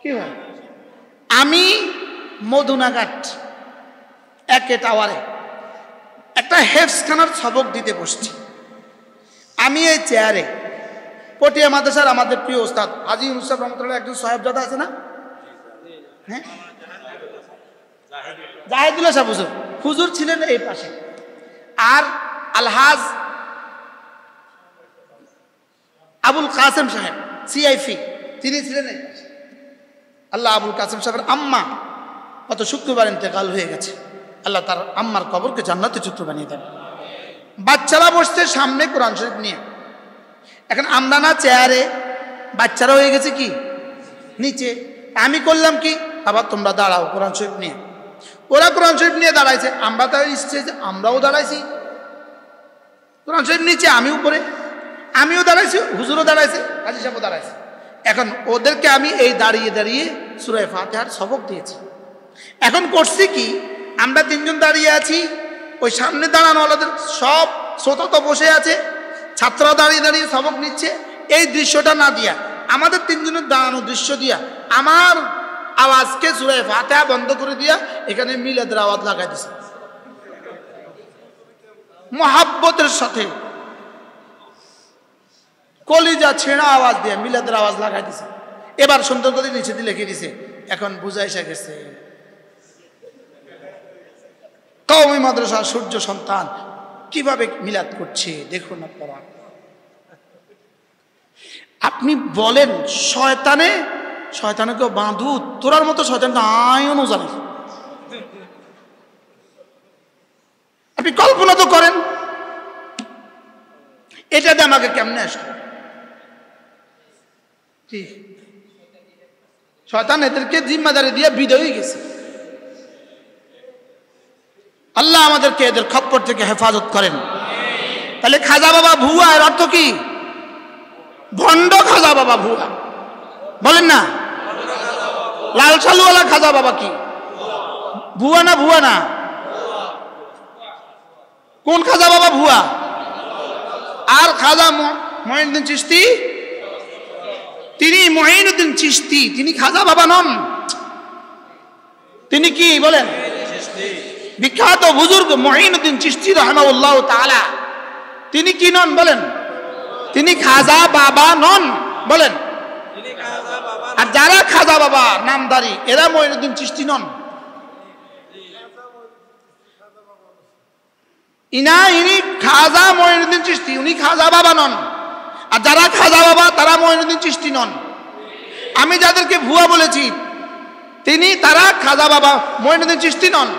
কি হয়? আমি মধুনাঘাট একে টাওয়ারে একটা হেফসখানার সবক দিতে বসছি। আমি এই চেয়ারে, পটিয়া মাদ্রাসার আমাদের প্রিয় ওস্তাদ হাজী ইউনুস সাহেব রহমতুল্লাহ একজন সাহেবজাদা আছে না? হ্যাঁ, জাহিদুল্লাহ সাহেব হুজুর ছিলেন এই পাশে, আর আলহাজ আবুল কাসেম সাহেব সিআইফি তিনি ছিলেন এই পাশে। আল্লাহ আবুল কাসেম সাহেবের আম্মা গত শুক্রবার ইন্তেকাল হয়ে গেছে। আল্লাহ তার আম্মার কবরকে জান্নাতে চিত্র বানিয়ে দেন। বাচ্চারা বসছে সামনে কোরআন শরীফ নিয়ে। এখন আমরা না চেয়ারে, বাচ্চারা হয়ে গেছে কি নিচে। আমি করলাম কি, আবার তোমরা দাঁড়াও কোরআন শরীফ নিয়ে। ওরা কোরআন শরীফ নিয়ে দাঁড়াইছে, আমরা তার স্টেজে আমরাও দাঁড়াইছি। কোরআন শরীফ নিচে, আমি উপরে, আমিও দাঁড়াইছি, হুজুরও দাঁড়াইছে, হাজী সাহেবও দাঁড়াইছে। এখন ওদেরকে আমি এই দাঁড়িয়ে দাঁড়িয়ে সূরা ফাতিহার সবক দিয়েছি। এখন করছি কি, আমরা 3 জন দাঁড়িয়ে আছি, ওই সামনে দাঁড়ানোওয়ালাদের সব শ্রোতা তো বসে আছে, ছাত্ররা দাঁড়িয়ে দাঁড়িয়ে সবক নিচ্ছে। এই দৃশ্যটা না দিয়া, আমাদের 3 জনের দাঁড়ানো দৃশ্য দিয়া, আমার আওয়াজকে সূরা ফাতিহা বন্ধ করে দিয়া এখানে মিলাদের আওয়াজ লাগাই দিছে মোহাব্বতের সাথে, কলিজা ছেঁড়া আওয়াজ দিয়ে মিলাদের আওয়াজ লাগাই দিছে। এবার সুন্দর করে নিচে দিয়ে লিখে দিছে, এখন বুঝা এসে গেছে কওমি মাদ্রাসা সূর্য সন্তান কিভাবে মিলাদ করছে দেখুন আপনারা। আপনি বলেন শয়তানে কেউ বাঁধু, তোরার মতো শয়তান আয়নও জানে। আপনি কল্পনা তো করেন, এটাতে আমাকে কেমনে আসলো? শয়তান এদেরকে জিম্মাদারি দিয়ে বিদায় হয়ে গেছে। আল্লাহ আমাদেরকে এদের খপ্পর থেকে হেফাজত করেন। তাহলে খাজা বাবা ভুয়া, এর অর্থ কি? ভণ্ড খাজা বাবা ভুয়া, বলেন না? লাল সালুওয়ালা খাজা বাবা কি ভুয়া না? ভুয়া না? কোন খাজা বাবা ভুয়া? আর খাজা মঈনুদ্দিন চিশতি, তিনি মঈনুদ্দিন চিশতি, তিনি খাজা বাবা নন। তিনি কি বলেন? বিখ্যাত বুজুর্গ মঈনুদ্দিন চিশতি রাহিমাহুল্লাহ তাআলা, তিনি কি নন বলেন? তিনি খাজা বাবা নন বলেন। আর যারা খাজা বাবা নামধারী এরা মঈনুদ্দিন চিশতি নন। ইনি খাজা মঈনুদ্দিন চিশতি, উনি খাজা বাবা নন। আর যারা খাজা বাবা তারা মঈনুদ্দিন চিশতি নন। আমি যাদেরকে ভুয়া বলেছি তারা খাজা বাবা মঈনুদ্দিন চিশতি নন।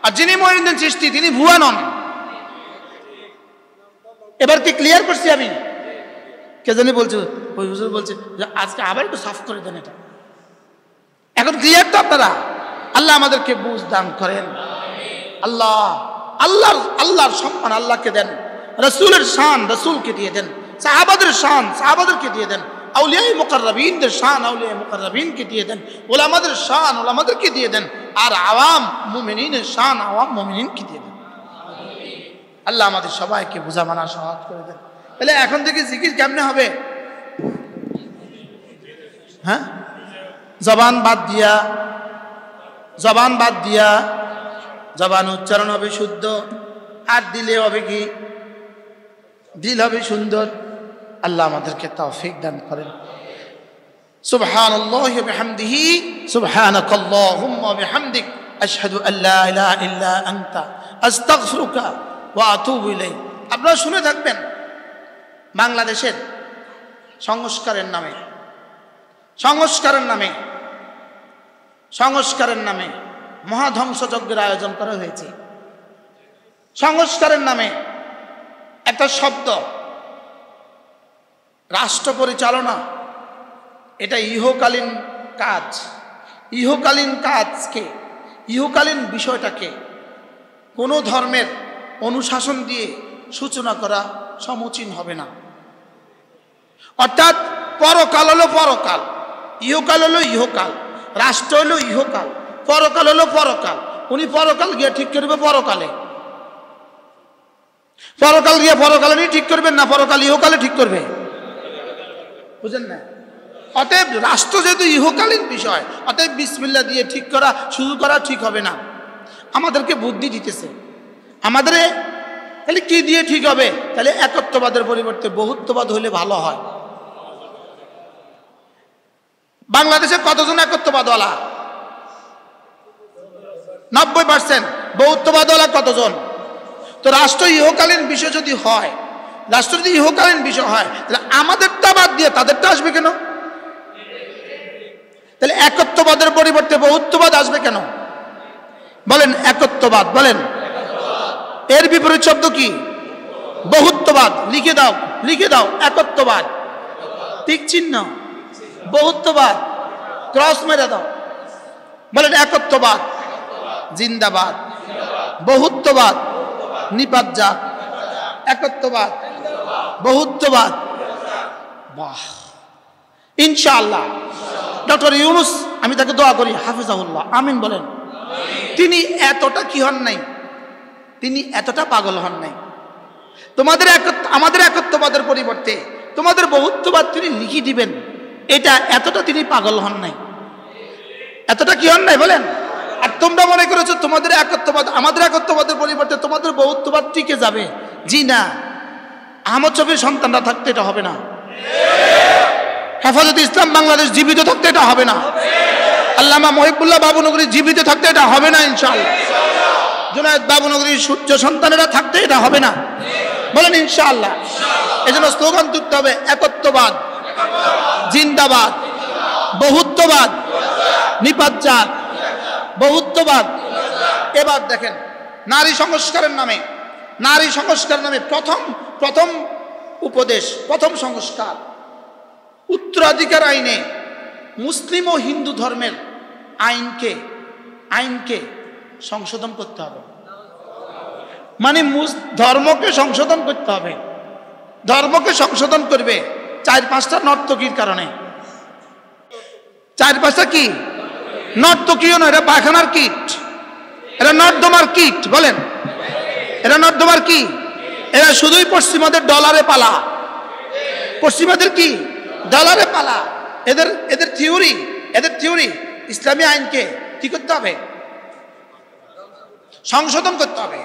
আর যিনি মঈনুদ্দিন চিশতি তিনি ভুয়া নন। এবার কি ক্লিয়ার করছি আমি? কে জানি বলছে, ওই হুজুর বলছে আজকে আবার একটু সাফ করে দেন এটা। এখন ক্লিয়ার তো আপনারা? আল্লাহ আমাদেরকে বুঝ দান করেন। আল্লাহর সম্মান আল্লাহকে দেন, রাসূলের শান রাসূলকে দিয়ে দেন, সাহাবাদের শান সাহাবাদেরকে দিয়ে দেন, আউলিয়ায়ে মুকাররাবিনদের শান আউলিয়ায়ে মুকাররাবিনকে দিয়ে দেন, উলামাদের শান উলামাদেরকে দিয়ে দেন, আর আওয়াম মুমিনিনের শান আওয়াম মুমিনিনকে দিয়ে দেন। আল্লাহ আমাদের সবাইকে বুঝা মানা সহজ করে দেন। তাহলে এখন থেকে জিকির কেমনে হবে? হ্যাঁ, জবান বাদ দিয়া জবান উচ্চারণ হবে শুদ্ধ, আর দিলে হবে কি? দিল হবে সুন্দর। আল্লাহ আমাদেরকে তৌফিক দান করেন। সুবহানাল্লাহি ওয়া বিহামদিহি সুবহানাকাল্লাহুম্মা ওয়া বিহামদিক আশহাদু আল্লা ইলাহা ইল্লা আনতা আস্তাগফিরুকা ওয়া আতুবু ইলাইক। আপনারা শুনে থাকবেন, বাংলাদেশের সংস্কারের নামে মহাধ্বংসযজ্ঞের আয়োজন করা হয়েছে। সংস্কারের নামে একটা শব্দ, রাষ্ট্র পরিচালনা, এটা ইহকালীন কাজ। ইহকালীন কাজকে, ইহকালীন বিষয়টাকে কোনো ধর্মের অনুশাসন দিয়ে সূচনা করা সমীচীন হবে না। অর্থাৎ পরকাল হলো পরকাল, ইহকাল হলো ইহকাল, রাষ্ট্র হলো ইহকাল, পরকাল হলো পরকাল। উনি পরকাল গিয়ে ঠিক করবে পরকালে, পরকাল গিয়ে পরকালে নিয়ে ঠিক করবেন না, পরকাল ইহকালে ঠিক করবে। বুঝেন না? অতএব রাষ্ট্র যেহেতু ইহকালীন বিষয়, অতএব বিসমিল্লাহ দিয়ে ঠিক করা শুরু করা ঠিক হবে না। আমাদেরকে বুদ্ধি দিতেছে, আমাদের তাহলে কি দিয়ে ঠিক হবে? তাহলে একত্ববাদের পরিবর্তে বহুত্ববাদ হলে ভালো হয়। বাংলাদেশে কতজন একত্ববাদওয়ালা? 90%। বহুত্ববাদওয়ালা কতজন? তো রাষ্ট্র ইহকালীন বিষয় যদি হয়, রাষ্ট্র যদি ইহকালীন বিষয় হয়, তাহলে আমাদেরটা বাদ দিয়ে তাদেরটা আসবে কেন? তাহলে একত্ববাদের পরিবর্তে বহুত্ববাদ আসবে কেন? বলেন একত্ববাদ, বলেন। এর বিপরীত শব্দ কি? বহুত্ববাদ। লিখে দাও একত্ববাদ, টিক চিহ্ন, বহুত্ববাদ ক্রস মেরে দাও। বলেন একত্ববাদ জিন্দাবাদ, বহুত্ববাদ নিপাত যাক, একত্ববাদ বহুত্ববাদ। বাহ, ইনশাআল্লাহ। ডক্টর ইউনূস, আমি তাকে দোয়া করি, হাফিজাহুল্লাহ, আমিন বলেন। তিনি এতটা কি হন নাই, তিনি এতটা পাগল হন নাই। আমাদের একত্ববাদের পরিবর্তে তোমাদের বহুত্ববাদ তিনি লিখে দিবেন, এটা এতটা তিনি পাগল হন নাই, এতটা কি হন নাই বলেন। আর তোমরা মনে করেছো তোমাদের একত্ববাদ, আমাদের একত্ববাদের পরিবর্তে তোমাদের বহুত্ববাদ টিকে যাবে। জি না, আহমদ শফীর সন্তানরা থাকতে এটা হবে না, হেফাজতে ইসলাম বাংলাদেশ জীবিত থাকতে এটা হবে না, আল্লামা মহিবুল্লাহ বাবুনগরী জীবিত থাকতে এটা হবে না, ইনশাআল্লাহ জুনায়েদ বাবুনগরীর সূর্য সন্তানেরা থাকতে এটা হবে না, বলেন ইনশাআল্লাহ। এজন্য স্লোগান তুলতে হবে একত্ববাদ জিন্দাবাদ, বহুত্ববাদ নিপাত যাক, বহুত্ববাদ। এবার দেখেন, নারী সংস্কারের নামে প্রথম উপদেশ, প্রথম সংস্কার, উত্তরাধিকার আইনে মুসলিম ও হিন্দু ধর্মের আইনকে সংশোধন করতে হবে। মানে ধর্মকে সংশোধন করতে হবে। ধর্মকে সংশোধন করবে 4-5টা নর্তকীর কারণে। 4-5টা কি? নর্তকীও নয়, এটা পায়খানার কিট, এটা নর্দমার কিট। বলেন, এটা নর্দমার কি? এরা শুধুই পশ্চিমাদের ডলারে পালা, পশ্চিমাদের কি ডলারে পালা। এদের থিওরি ইসলামী আইনকে কি করতে হবে? সংশোধন করতে হবে।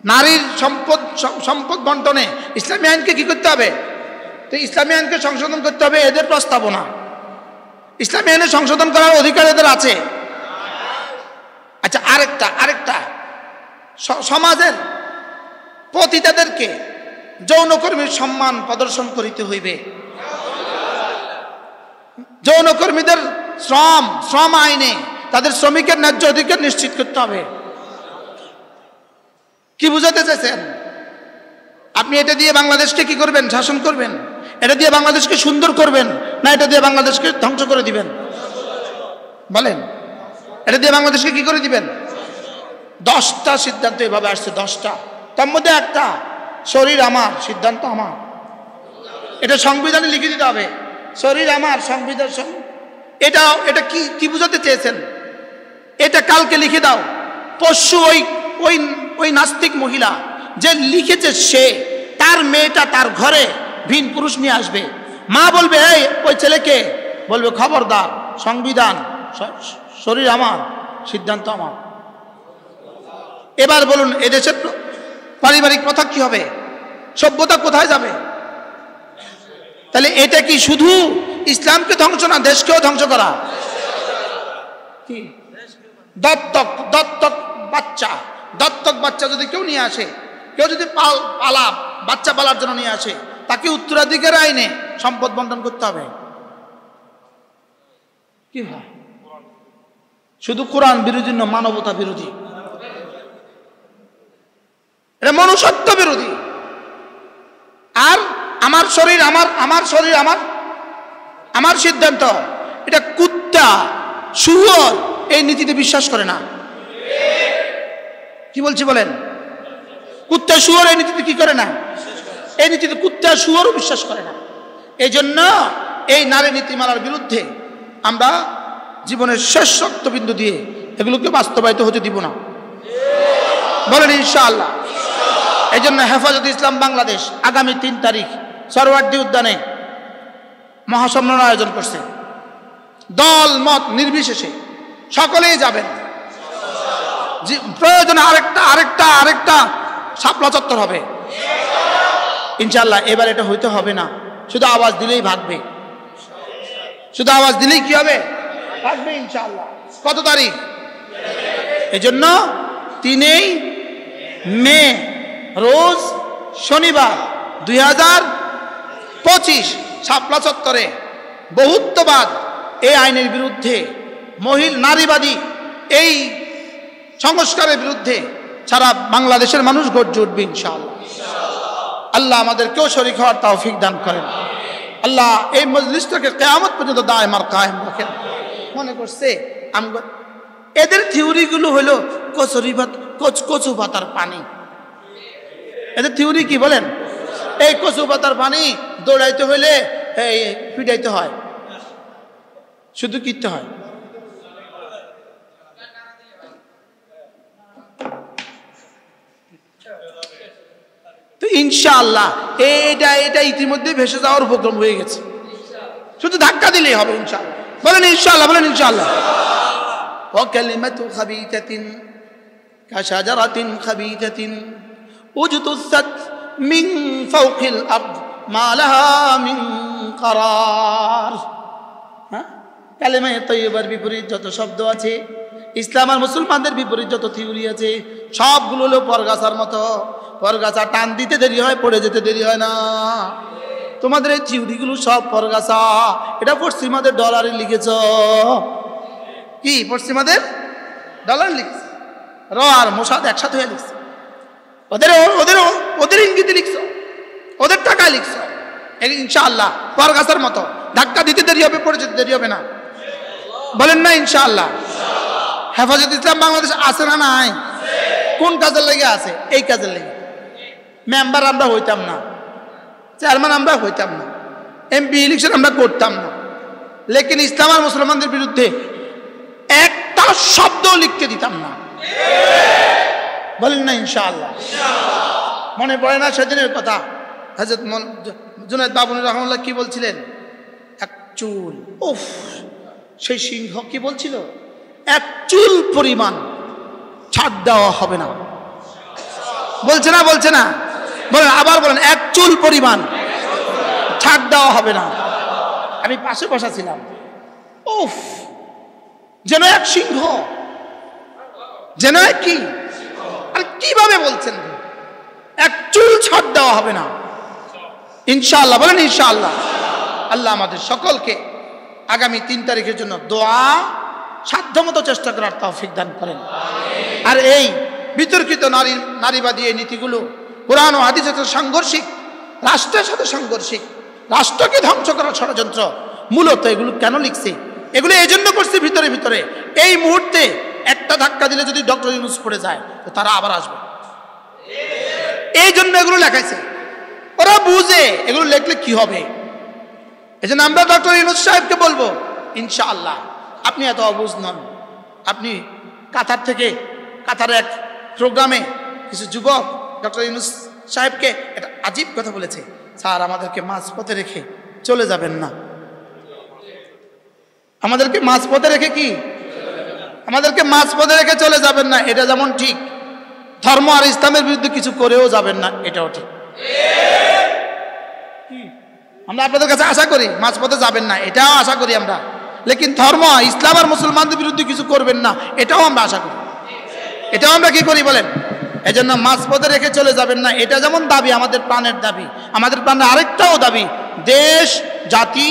নারীর সম্পদ বন্টনে ইসলামী আইনকে কি করতে হবে? তো ইসলামী আইনকে সংশোধন করতে হবে, এদের প্রস্তাবনা। ইসলামী আইনে সংশোধন করার অধিকার এদের আছে। আচ্ছা, আরেকটা সমাজের পতিতাদেরকে যৌনকর্মীর সম্মান প্রদর্শন করিতে হইবে। যৌনকর্মীদের শ্রম আইনে তাদের শ্রমিকের ন্যায্য অধিকার নিশ্চিত করতে হবে। কি বুঝাতে চাইছেন আপনি? এটা দিয়ে বাংলাদেশকে কি করবেন? শাসন করবেন? এটা দিয়ে বাংলাদেশকে সুন্দর করবেন, না এটা দিয়ে বাংলাদেশকে ধ্বংস করে দিবেন? বলেন, এটা দিয়ে বাংলাদেশকে কি করে দিবেন? 10টা সিদ্ধান্ত এভাবে আসছে, 10টা। তার মধ্যে একটা শরীর আমার, সিদ্ধান্ত আমার। এটা সংবিধানে লিখে দিতে হবে, শরীর আমার, সংবিধান। এটা কি বুঝাতে চেয়েছেন? এটা কালকে লিখে দাও। পরশু ওই নাস্তিক মহিলা যে লিখেছে, সে তার মেয়েটা তার ঘরে ভিন পুরুষ নিয়ে আসবে, মা বলবে এই ওই ছেলেকে, বলবে খবরদার, সংবিধান, শরীর আমার, সিদ্ধান্ত আমার। এবার বলুন এদেশের পারিবারিক প্রথা কি হবে? সভ্যতা কোথায় যাবে? তাহলে এটা কি শুধু ইসলামকে ধ্বংস না, দেশকেও ধ্বংস করা? কি দত্তক বাচ্চা যদি কেউ নিয়ে আসে, কেউ যদি বাচ্চা পালার জন্য নিয়ে আসে, তাকে উত্তরাধিকার আইনে সম্পদ বন্টন করতে হবে। কি হয়? শুধু কোরআন বিরোধী না, মানবতা বিরোধী, এটা মনুষ্যত্ব বিরোধী। আর আমার শরীর আমার সিদ্ধান্ত, এটা কুত্তা শুয়োর এই নীতিতে বিশ্বাস করে না। কি বলছি বলেন? কুত্তা শুয়োর এই নীতিতে কি করে না? এই নীতিতে কুত্তা শুয়োরও বিশ্বাস করে না। এই জন্য এই নারী নীতিমালার বিরুদ্ধে আমরা জীবনের শেষ রক্তবিন্দু দিয়ে এগুলোকে বাস্তবায়িত হতে দিব না। বলেন ইনশাআল্লাহ। এই জন্য হেফাজতে ইসলাম বাংলাদেশ আগামী 3 তারিখ সরওয়ার্দী উদ্যানে মহাসম্মেলন আয়োজন করছে। দল মত নির্বিশেষে সকলেই যাবেন। প্রয়োজনে আরেকটা শাপলা চত্বর হবে ইনশাআল্লাহ। এবার এটা হইতে হবে না, শুধু আওয়াজ দিলেই ভাগবে, শুধু আওয়াজ দিলেই কি হবে? ভাগবে ইনশাআল্লাহ। কত তারিখ? এই জন্য 3 মে রোজ শনিবার 2025 শাপলা চত্বরে বহুত্ববাদ এই আইনের বিরুদ্ধে, নারীবাদী এই সংস্কারের বিরুদ্ধে সারা বাংলাদেশের মানুষ গর্জে উঠবে ইনশাআল্লাহ। আল্লাহ আমাদেরকেও শরীক হওয়ার তৌফিক দান করেন। আল্লাহ এই মজলিসটাকে কিয়ামত পর্যন্ত দায়মার কায়েম রাখেন। মনে করছে এদের থিওরিগুলো হলো কচু পাতার পানি। এদের থিওরি কি বলেন? এই কচু পাতার পানি দৌড়াইতে হইলে পিটাইতে হয়, শুধু কিনতে হয়। তো ইনশাআল্লাহ এটা ইতিমধ্যে ভেসে যাওয়ার উপক্রম হয়ে গেছে, শুধু ধাক্কা দিলেই হবে ইনশাআল্লাহ। বলেন ইনশাআল্লাহ, বলেন ইনশাআল্লাহ। ওয়া কালিমাতু খাবীতাতিন কাশাজারাতিন খাবীতাতিন উজতুসাত মিন ফাওকিল আরদ মা লাহা মিন করার। কালেমায়ে তয়্যিবার বিপরীত যত শব্দ আছে, ইসলাম আর মুসলমানদের বিপরীত যত থিওরি আছে, সবগুলো হলো পরগাছার মতো। পরগাছা টান দিতে দেরি হয়, পড়ে যেতে দেরি হয় না। তোমাদের এই থিওরিগুলো সব পরগাছা। এটা পশ্চিমাদের ডলারে লিখেছ। কি পশ্চিমাদের ডলার লিখছে? র আর মোসাদ একসাথে হয়ে লিখছে। ওদের ইঙ্গিতে লিখছো, ওদের টাকায় লিখছো। ইনশাআল্লাহ পরগাছার মতো, ধাক্কা দিতে দেরি হবে, পড়ে যেতে দেরি হবে না। বলেন না ইনশাআল্লাহ। হেফাজত ইসলাম বাংলাদেশ আছে না নাই? কোন কাজের লেগে আছে? এই কাজের লেগে। মেম্বার আমরা হইতাম না, চেয়ারম্যান আমরা হইতাম না, এমপি ইলেকশন আমরা করতাম না, লেকিন ইসলাম আর মুসলমানদের বিরুদ্ধে একটা শব্দ লিখতে দিতাম না। বলেন না ইনশাআল্লাহ। মনে পড়ে না সেদিনের কথা? হযরত জুনায়েদ বাবুনি রাহমাতুল্লাহ কি বলছিলেন? এক চুল, উফ, সেই সিংহ কি বলছিল? এক চুল পরিমাণ ছাড় দেওয়া হবে না। বলছে না? বলছে না? বলেন, আবার বলেন, এক চুল পরিমাণ ছাড় দেওয়া হবে না। আমি পাশে বসা ছিলাম। উফ, যেন এক সিংহ, যেন এক কি, আর কিভাবে বলছেন? এক চুল ছাড় দেওয়া হবে না ইনশাআল্লাহ। বলেন ইনশাআল্লাহ। আল্লাহ আমাদের সকলকে আগামী 3 তারিখের জন্য দোয়া সাধ্যমতো চেষ্টা করার তৌফিক দান করেন। আর এই বিতর্কিত নারীবাদী এই নীতিগুলো কোরআন ও হাদিসের সাথে সাংঘর্ষিক, রাষ্ট্রের সাথে সাংঘর্ষিক, রাষ্ট্রকে ধ্বংস করার ষড়যন্ত্র। মূলত এগুলো কেন লিখছে? এগুলো এই জন্য করছি ভিতরে ভিতরে, এই মুহূর্তে একটা ধাক্কা দিলে যদি ডক্টর ইউনূস পড়ে যায় তো তারা আবার আসবে, এই জন্য এগুলো লেখাইছে। ওরা বুঝে এগুলো লেখলে কি হবে। এই জন্য আমরা ডক্টর ইউনূস সাহেবকে বলবো, ইনশাআল্লাহ আপনি এত অবুঝ নন। আপনি কাতার এক প্রোগ্রামে কিছু যুবক ডক্টর ইউনূস সাহেবকে একটা আজীব কথা বলেছে, স্যার আমাদেরকে মাঝপথে রেখে চলে যাবেন না, আমাদেরকে মাঝপথে রেখে কি, আমাদেরকে মাঝপথে রেখে চলে যাবেন না। এটা যেমন ঠিক, ধর্ম আর ইসলামের বিরুদ্ধে কিছু করেও যাবেন না, এটাও ঠিক। আমরা আপনাদের কাছে আশা করি মাঝপথে যাবেন না, এটাও আশা করি আমরা, লেকিন ধর্ম ইসলাম আর মুসলমানদের বিরুদ্ধে কিছু করবেন না, এটাও আমরা আশা করি। এটাও আমরা কি করি বলেন? এই জন্য মাঝপথে রেখে চলে যাবেন না, এটা যেমন দাবি, আমাদের প্রাণের দাবি, আমাদের প্রাণের আরেকটাও দাবি, দেশ জাতি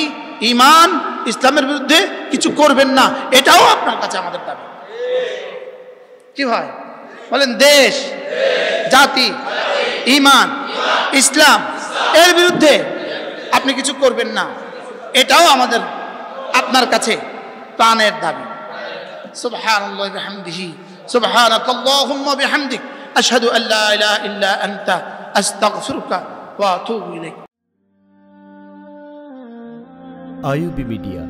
ঈমান ইসলামের বিরুদ্ধে কিছু করবেন না, এটাও আপনার কাছে আমাদের দাবি। কি হয় বলেন? দেশ জাতি ঈমান ইসলাম এর বিরুদ্ধে আপনি কিছু করবেন না, এটাও আমাদের আপনার কাছে প্রাণের দাবি। সুবহানাল্লাহি ওয়া বিহামদিহি, সুবহানাকাল্লাহুম্মা বিহামদিক, আশহাদু আল্লা ইলাহা ইল্লা আনতা, আস্তাগফিরুকা ওয়া আতুবু ইলাইক। IUB media